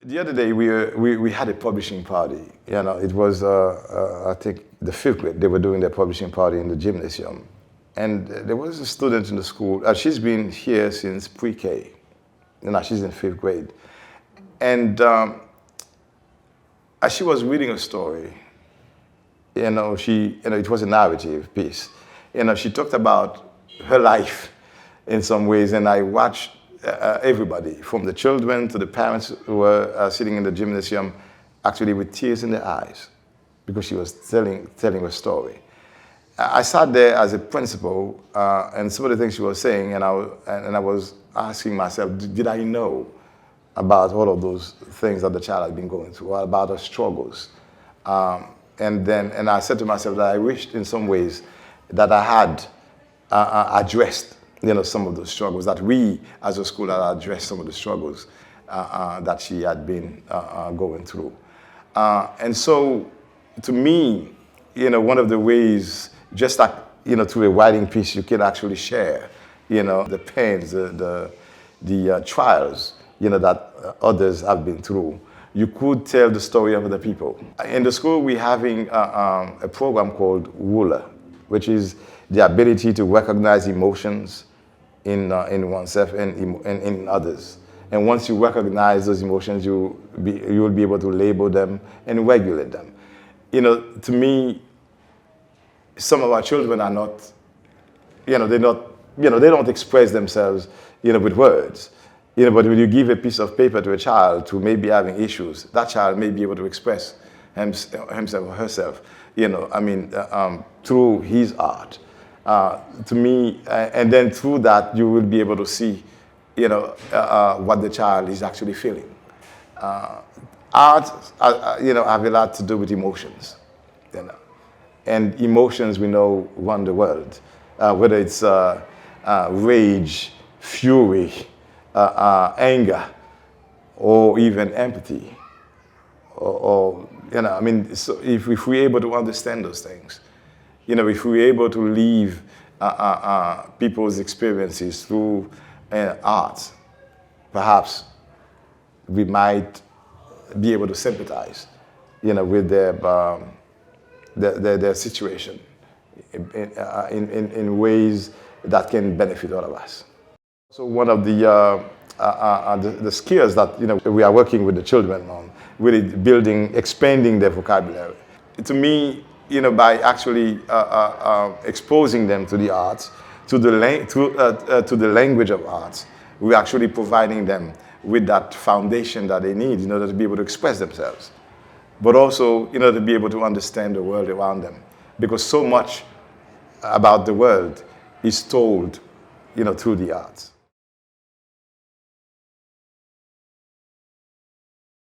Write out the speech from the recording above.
The other day we had a publishing party. You know, it was I think the 5th grade. They were doing their publishing party in the gymnasium, and there was a student in the school. She's been here since pre-K. You know, she's in 5th grade, and as she was reading a story, it was a narrative piece. She talked about her life in some ways, and I watched everybody, from the children to the parents who were sitting in the gymnasium, actually with tears in their eyes, because she was telling a story. I sat there as a principal, and some of the things she was saying, and I was asking myself, did I know about all of those things that the child had been going through, or about her struggles? And I said to myself that I wished in some ways that I had addressed some of those struggles, that we as a school had addressed some of the struggles that she had been going through. And so to me, one of the ways, just like, through a writing piece, you can actually share, the pains, the trials, that others have been through. You could tell the story of other people. In the school, we're having a program called WULA, which is the ability to recognize emotions in oneself and in others. And once you recognize those emotions, you will be able to label them and regulate them. To me, some of our children are not, they don't express themselves, with words. But when you give a piece of paper to a child who may be having issues, that child may be able to express himself or herself, through his art. To me, and then through that, you will be able to see, what the child is actually feeling. Art, have a lot to do with emotions, and emotions we know run the world, whether it's rage, fury, anger, or even empathy, so if we're able to understand those things, if we're able to leave people's experiences through art, perhaps we might be able to sympathize, with their situation in ways that can benefit all of us. So one of the skills that we are working with the children on, really expanding their vocabulary. To me, by actually exposing them to the arts, to the language of arts, we're actually providing them with that foundation that they need in order to be able to express themselves, but also in order to be able to understand the world around them, because so much about the world is told, through the arts.